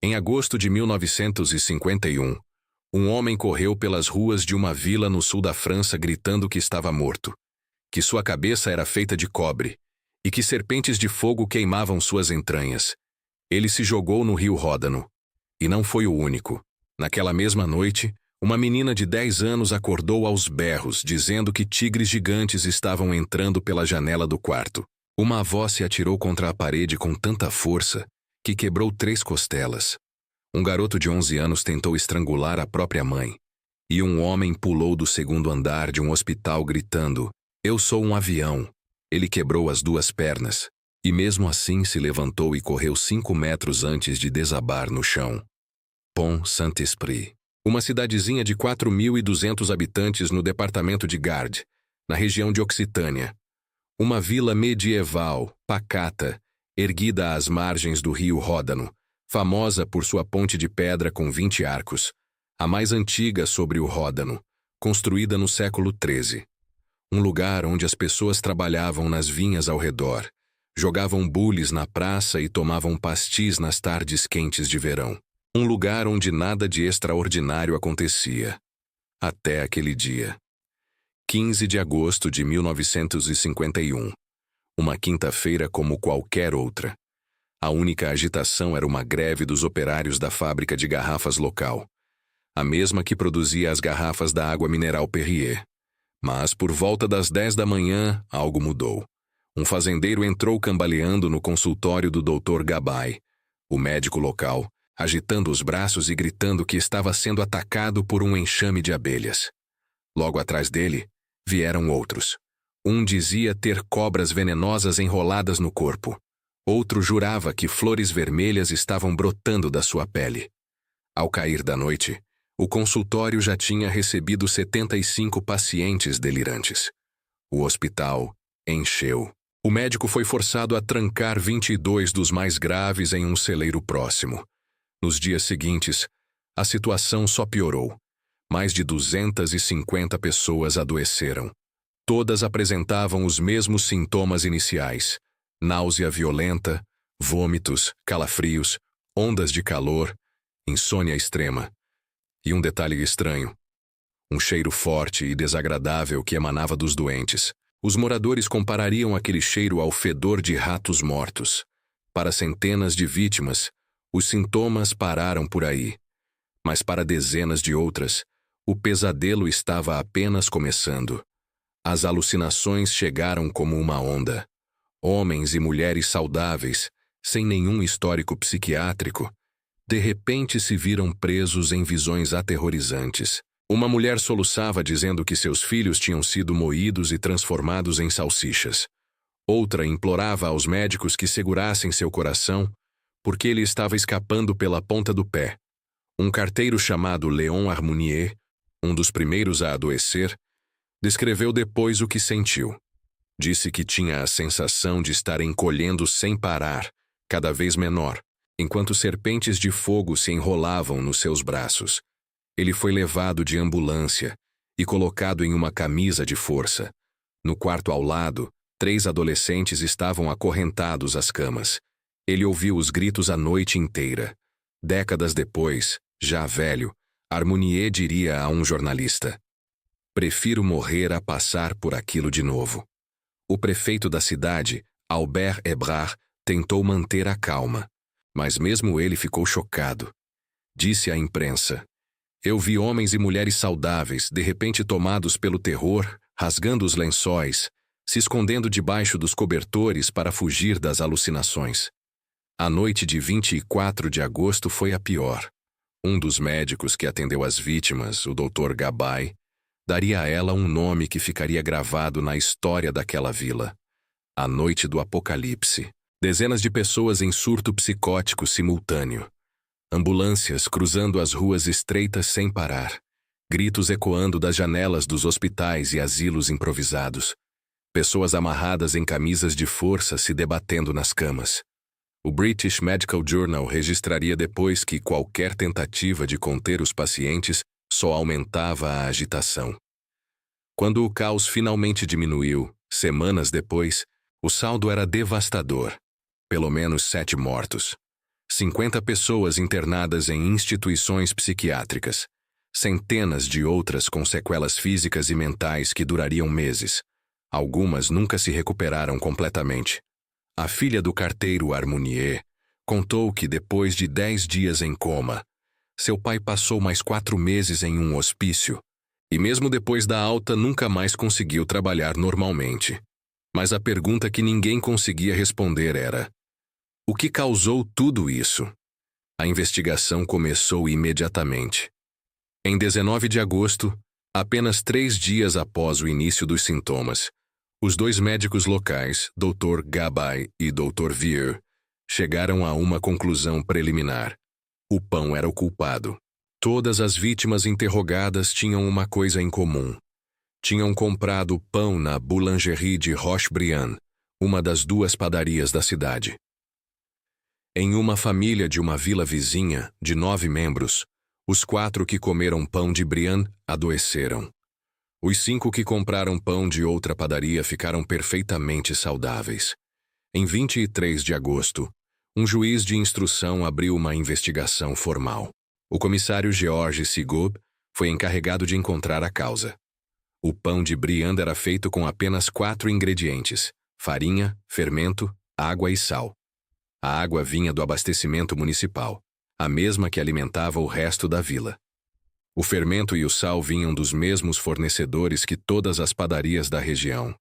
Em agosto de 1951, um homem correu pelas ruas de uma vila no sul da França gritando que estava morto, que sua cabeça era feita de cobre e que serpentes de fogo queimavam suas entranhas. Ele se jogou no rio Ródano. E não foi o único. Naquela mesma noite, uma menina de 10 anos acordou aos berros, dizendo que tigres gigantes estavam entrando pela janela do quarto. Uma avó se atirou contra a parede com tanta força que quebrou 3 costelas. Um garoto de 11 anos tentou estrangular a própria mãe. E um homem pulou do 2º andar de um hospital gritando: "Eu sou um avião." Ele quebrou as 2 pernas. E mesmo assim se levantou e correu 5 metros antes de desabar no chão. Pont-Saint-Esprit, uma cidadezinha de 4.200 habitantes no departamento de Gard, na região de Occitânia. Uma vila medieval, pacata, erguida às margens do rio Ródano, famosa por sua ponte de pedra com 20 arcos, a mais antiga sobre o Ródano, construída no século XIII. Um lugar onde as pessoas trabalhavam nas vinhas ao redor, jogavam bules na praça e tomavam pastis nas tardes quentes de verão. Um lugar onde nada de extraordinário acontecia. Até aquele dia. 15 de agosto de 1951. Uma quinta-feira como qualquer outra. A única agitação era uma greve dos operários da fábrica de garrafas local. A mesma que produzia as garrafas da água mineral Perrier. Mas, por volta das 10 da manhã, algo mudou. Um fazendeiro entrou cambaleando no consultório do Dr. Gabay, o médico local, agitando os braços e gritando que estava sendo atacado por um enxame de abelhas. Logo atrás dele, vieram outros. Um dizia ter cobras venenosas enroladas no corpo. Outro jurava que flores vermelhas estavam brotando da sua pele. Ao cair da noite, o consultório já tinha recebido 75 pacientes delirantes. O hospital encheu. O médico foi forçado a trancar 22 dos mais graves em um celeiro próximo. Nos dias seguintes, a situação só piorou. Mais de 250 pessoas adoeceram. Todas apresentavam os mesmos sintomas iniciais: náusea violenta, vômitos, calafrios, ondas de calor, insônia extrema. E um detalhe estranho: um cheiro forte e desagradável que emanava dos doentes. Os moradores comparariam aquele cheiro ao fedor de ratos mortos. Para centenas de vítimas, os sintomas pararam por aí. Mas para dezenas de outras, o pesadelo estava apenas começando. As alucinações chegaram como uma onda. Homens e mulheres saudáveis, sem nenhum histórico psiquiátrico, de repente se viram presos em visões aterrorizantes. Uma mulher soluçava dizendo que seus filhos tinham sido moídos e transformados em salsichas. Outra implorava aos médicos que segurassem seu coração, porque ele estava escapando pela ponta do pé. Um carteiro chamado Léon Harmonier, um dos primeiros a adoecer, descreveu depois o que sentiu. Disse que tinha a sensação de estar encolhendo sem parar, cada vez menor, enquanto serpentes de fogo se enrolavam nos seus braços. Ele foi levado de ambulância e colocado em uma camisa de força. No quarto ao lado, 3 adolescentes estavam acorrentados às camas. Ele ouviu os gritos a noite inteira. Décadas depois, já velho, Harmonier diria a um jornalista: "Prefiro morrer a passar por aquilo de novo." O prefeito da cidade, Albert Ebrard, tentou manter a calma, mas mesmo ele ficou chocado. Disse à imprensa: "Eu vi homens e mulheres saudáveis, de repente tomados pelo terror, rasgando os lençóis, se escondendo debaixo dos cobertores para fugir das alucinações." A noite de 24 de agosto foi a pior. Um dos médicos que atendeu as vítimas, o Dr. Gabay, daria a ela um nome que ficaria gravado na história daquela vila: a Noite do Apocalipse. Dezenas de pessoas em surto psicótico simultâneo. Ambulâncias cruzando as ruas estreitas sem parar. Gritos ecoando das janelas dos hospitais e asilos improvisados. Pessoas amarradas em camisas de força se debatendo nas camas. O British Medical Journal registraria depois que qualquer tentativa de conter os pacientes só aumentava a agitação. Quando o caos finalmente diminuiu, semanas depois, o saldo era devastador. Pelo menos 7 mortos. 50 pessoas internadas em instituições psiquiátricas. Centenas de outras com sequelas físicas e mentais que durariam meses. Algumas nunca se recuperaram completamente. A filha do carteiro Harmonier contou que depois de 10 dias em coma, seu pai passou mais 4 meses em um hospício e mesmo depois da alta nunca mais conseguiu trabalhar normalmente. Mas a pergunta que ninguém conseguia responder era: o que causou tudo isso? A investigação começou imediatamente. Em 19 de agosto, apenas 3 dias após o início dos sintomas, os 2 médicos locais, Dr. Gabay e Dr. Vier, chegaram a uma conclusão preliminar. O pão era o culpado. Todas as vítimas interrogadas tinham uma coisa em comum. Tinham comprado pão na Boulangerie de Rochebriand, uma das 2 padarias da cidade. Em uma família de uma vila vizinha, de 9 membros, os 4 que comeram pão de Briand adoeceram. Os 5 que compraram pão de outra padaria ficaram perfeitamente saudáveis. Em 23 de agosto, um juiz de instrução abriu uma investigação formal. O comissário Georges Sigaud foi encarregado de encontrar a causa. O pão de Briand era feito com apenas 4 ingredientes: farinha, fermento, água e sal. A água vinha do abastecimento municipal, a mesma que alimentava o resto da vila. O fermento e o sal vinham dos mesmos fornecedores que todas as padarias da região,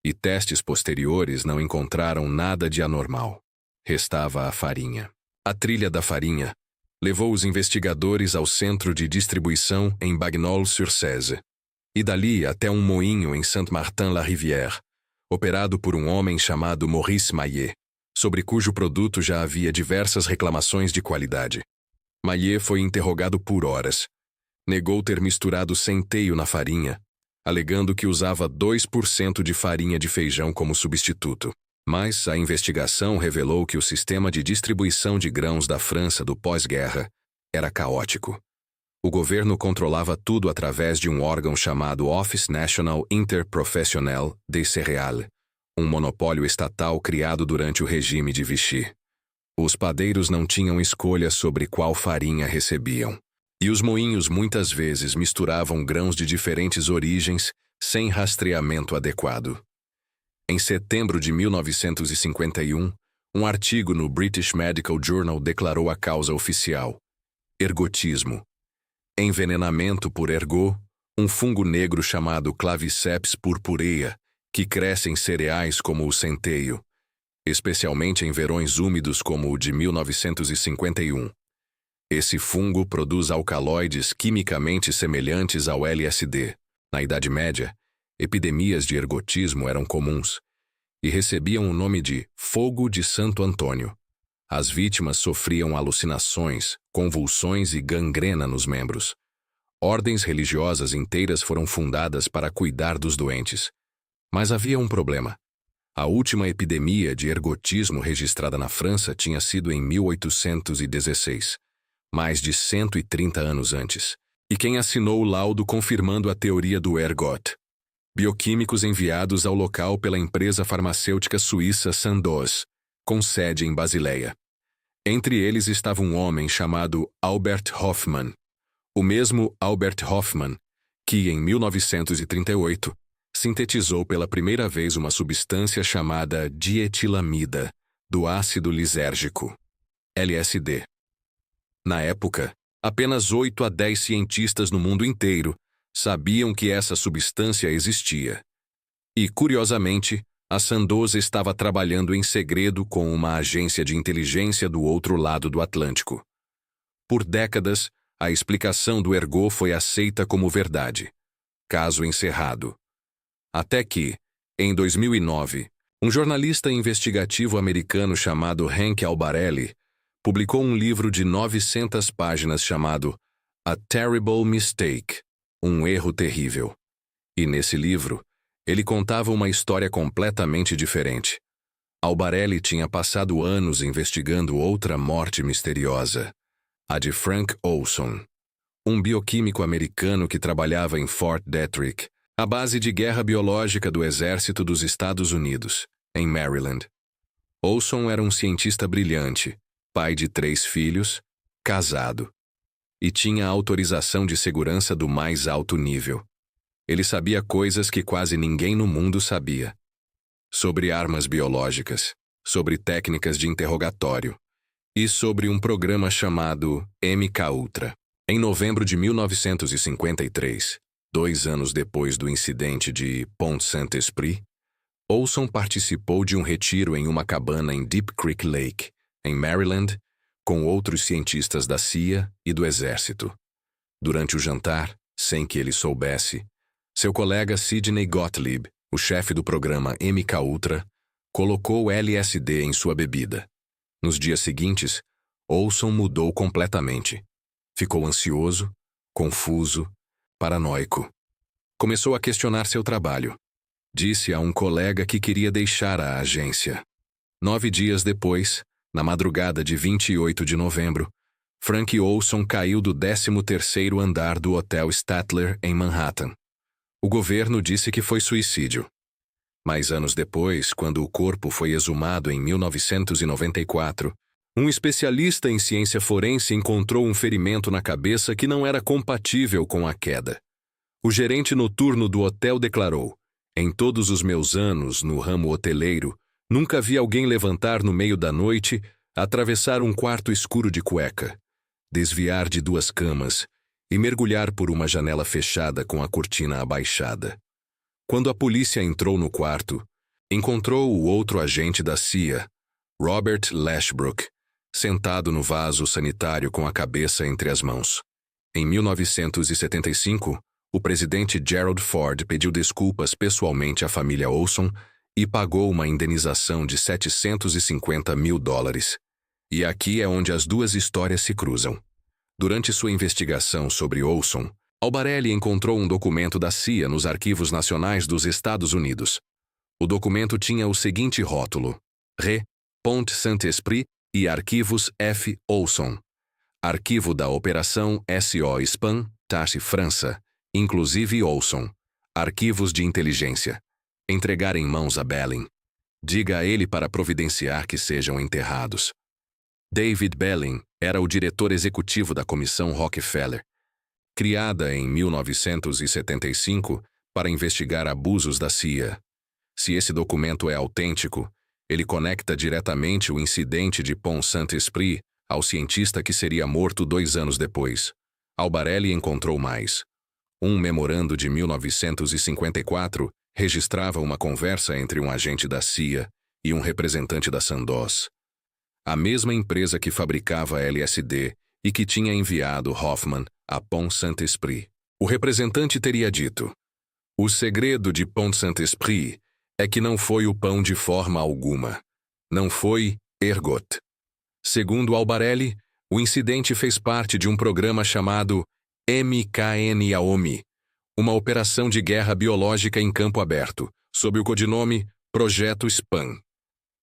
e testes posteriores não encontraram nada de anormal. Restava a farinha. A trilha da farinha levou os investigadores ao centro de distribuição em Bagnols-sur-Cèze, e dali até um moinho em Saint-Martin-la-Rivière, operado por um homem chamado Maurice Maillet, sobre cujo produto já havia diversas reclamações de qualidade. Maillet foi interrogado por horas. Negou ter misturado centeio na farinha, alegando que usava 2% de farinha de feijão como substituto. Mas a investigação revelou que o sistema de distribuição de grãos da França do pós-guerra era caótico. O governo controlava tudo através de um órgão chamado Office National Interprofessionnel des Céréales, um monopólio estatal criado durante o regime de Vichy. Os padeiros não tinham escolha sobre qual farinha recebiam, e os moinhos muitas vezes misturavam grãos de diferentes origens sem rastreamento adequado. Em setembro de 1951, um artigo no British Medical Journal declarou a causa oficial: ergotismo. Envenenamento por ergot, um fungo negro chamado Claviceps purpurea, que cresce em cereais como o centeio, especialmente em verões úmidos como o de 1951. Esse fungo produz alcaloides quimicamente semelhantes ao LSD. Na Idade Média, epidemias de ergotismo eram comuns e recebiam o nome de Fogo de Santo Antônio. As vítimas sofriam alucinações, convulsões e gangrena nos membros. Ordens religiosas inteiras foram fundadas para cuidar dos doentes. Mas havia um problema. A última epidemia de ergotismo registrada na França tinha sido em 1816, mais de 130 anos antes. E quem assinou o laudo confirmando a teoria do ergot? Bioquímicos enviados ao local pela empresa farmacêutica suíça Sandoz, com sede em Basileia. Entre eles estava um homem chamado Albert Hofmann, o mesmo Albert Hofmann que, em 1938, sintetizou pela primeira vez uma substância chamada dietilamida, do ácido lisérgico, LSD. Na época, apenas 8 a 10 cientistas no mundo inteiro sabiam que essa substância existia. E, curiosamente, a Sandoz estava trabalhando em segredo com uma agência de inteligência do outro lado do Atlântico. Por décadas, a explicação do ergot foi aceita como verdade. Caso encerrado. Até que, em 2009, um jornalista investigativo americano chamado Hank Albarelli publicou um livro de 900 páginas chamado A Terrible Mistake, um erro terrível. E nesse livro, ele contava uma história completamente diferente. Albarelli tinha passado anos investigando outra morte misteriosa, a de Frank Olson, um bioquímico americano que trabalhava em Fort Detrick, a base de guerra biológica do Exército dos Estados Unidos, em Maryland. Olson era um cientista brilhante, pai de 3 filhos, casado. E tinha a autorização de segurança do mais alto nível. Ele sabia coisas que quase ninguém no mundo sabia. Sobre armas biológicas, sobre técnicas de interrogatório e sobre um programa chamado MKUltra. Em novembro de 1953, 2 anos depois do incidente de Pont-Saint-Esprit, Olson participou de um retiro em uma cabana em Deep Creek Lake, em Maryland, com outros cientistas da CIA e do Exército. Durante o jantar, sem que ele soubesse, seu colega Sidney Gottlieb, o chefe do programa MKUltra, colocou LSD em sua bebida. Nos dias seguintes, Olson mudou completamente. Ficou ansioso, confuso, paranoico. Começou a questionar seu trabalho. Disse a um colega que queria deixar a agência. 9 dias depois, na madrugada de 28 de novembro, Frank Olson caiu do 13º andar do Hotel Statler, em Manhattan. O governo disse que foi suicídio. Mas anos depois, quando o corpo foi exumado em 1994, um especialista em ciência forense encontrou um ferimento na cabeça que não era compatível com a queda. O gerente noturno do hotel declarou: "Em todos os meus anos no ramo hoteleiro, nunca vi alguém levantar no meio da noite, atravessar um quarto escuro de cueca, desviar de 2 camas e mergulhar por uma janela fechada com a cortina abaixada." Quando a polícia entrou no quarto, encontrou o outro agente da CIA, Robert Lashbrook, sentado no vaso sanitário com a cabeça entre as mãos. Em 1975, o presidente Gerald Ford pediu desculpas pessoalmente à família Olson e pagou uma indenização de $750 mil. E aqui é onde as 2 histórias se cruzam. Durante sua investigação sobre Olson, Albarelli encontrou um documento da CIA nos Arquivos Nacionais dos Estados Unidos. O documento tinha o seguinte rótulo: Re. Pont-Saint-Esprit e Arquivos F. Olson. Arquivo da Operação SO-SPAN, Tache França, inclusive Olson. Arquivos de inteligência. Entregar em mãos a Belling. Diga a ele para providenciar que sejam enterrados. David Belling era o diretor executivo da Comissão Rockefeller, criada em 1975 para investigar abusos da CIA. Se esse documento é autêntico, ele conecta diretamente o incidente de Pont-Saint-Esprit ao cientista que seria morto 2 anos depois. Albarelli encontrou mais. Um memorando de 1954 registrava uma conversa entre um agente da CIA e um representante da Sandoz, a mesma empresa que fabricava LSD e que tinha enviado Hoffman a Pont-Saint-Esprit. O representante teria dito: "O segredo de Pont-Saint-Esprit é que não foi o pão de forma alguma. Não foi ergot." Segundo Albarelli, o incidente fez parte de um programa chamado MKNAOMI, uma operação de guerra biológica em campo aberto, sob o codinome Projeto SPAN.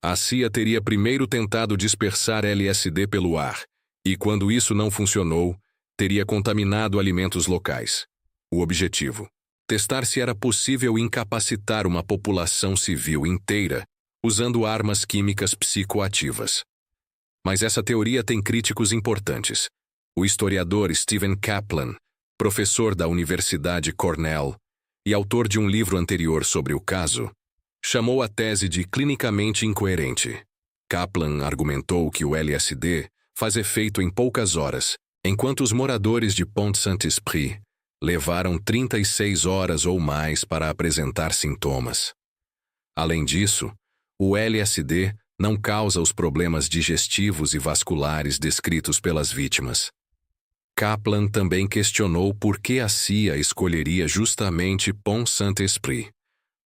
A CIA teria primeiro tentado dispersar LSD pelo ar, e quando isso não funcionou, teria contaminado alimentos locais. O objetivo: testar se era possível incapacitar uma população civil inteira usando armas químicas psicoativas. Mas essa teoria tem críticos importantes. O historiador Stephen Kaplan, professor da Universidade Cornell e autor de um livro anterior sobre o caso, chamou a tese de clinicamente incoerente. Kaplan argumentou que o LSD faz efeito em poucas horas, enquanto os moradores de Pont-Saint-Esprit levaram 36 horas ou mais para apresentar sintomas. Além disso, o LSD não causa os problemas digestivos e vasculares descritos pelas vítimas. Kaplan também questionou por que a CIA escolheria justamente Pont-Saint-Esprit,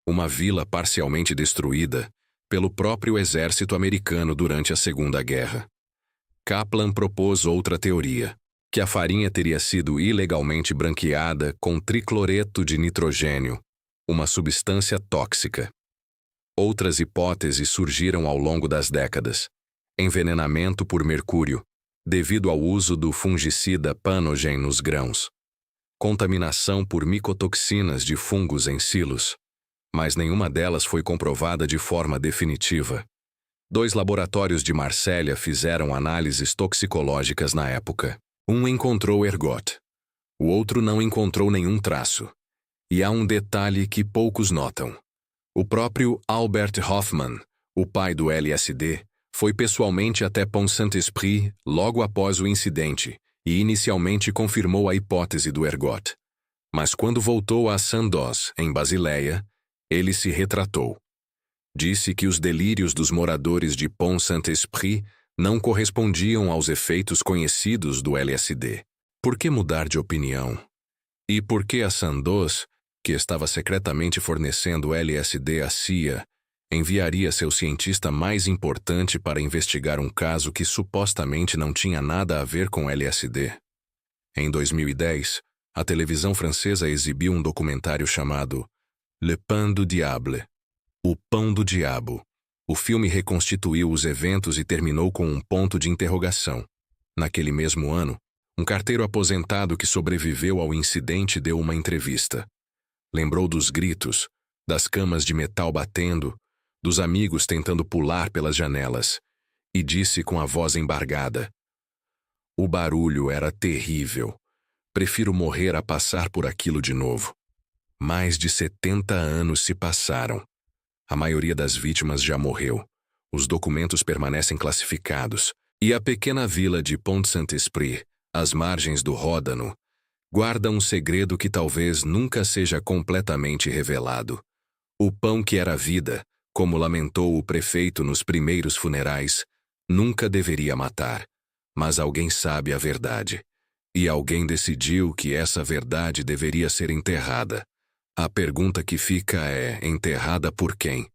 uma vila parcialmente destruída pelo próprio exército americano durante a Segunda Guerra. Kaplan propôs outra teoria, que a farinha teria sido ilegalmente branqueada com tricloreto de nitrogênio, uma substância tóxica. Outras hipóteses surgiram ao longo das décadas. Envenenamento por mercúrio, devido ao uso do fungicida Panogen nos grãos. Contaminação por micotoxinas de fungos em silos. Mas nenhuma delas foi comprovada de forma definitiva. 2 laboratórios de Marsella fizeram análises toxicológicas na época. Um encontrou ergot. O outro não encontrou nenhum traço. E há um detalhe que poucos notam. O próprio Albert Hofmann, o pai do LSD, foi pessoalmente até Pont-Saint-Esprit logo após o incidente e inicialmente confirmou a hipótese do ergot. Mas quando voltou a Sandoz, em Basileia, ele se retratou. Disse que os delírios dos moradores de Pont-Saint-Esprit não correspondiam aos efeitos conhecidos do LSD. Por que mudar de opinião? E por que a Sandoz, que estava secretamente fornecendo LSD à CIA, enviaria seu cientista mais importante para investigar um caso que supostamente não tinha nada a ver com LSD? Em 2010, a televisão francesa exibiu um documentário chamado Le Pain du Diable, O Pão do Diabo. O filme reconstituiu os eventos e terminou com um ponto de interrogação. Naquele mesmo ano, um carteiro aposentado que sobreviveu ao incidente deu uma entrevista. Lembrou dos gritos, das camas de metal batendo, dos amigos tentando pular pelas janelas, e disse com a voz embargada: "O barulho era terrível. Prefiro morrer a passar por aquilo de novo." Mais de 70 anos se passaram. A maioria das vítimas já morreu. Os documentos permanecem classificados, e a pequena vila de Pont-Saint-Esprit, às margens do Ródano, guarda um segredo que talvez nunca seja completamente revelado. O pão que era vida, como lamentou o prefeito nos primeiros funerais, nunca deveria matar. Mas alguém sabe a verdade. E alguém decidiu que essa verdade deveria ser enterrada. A pergunta que fica é: enterrada por quem?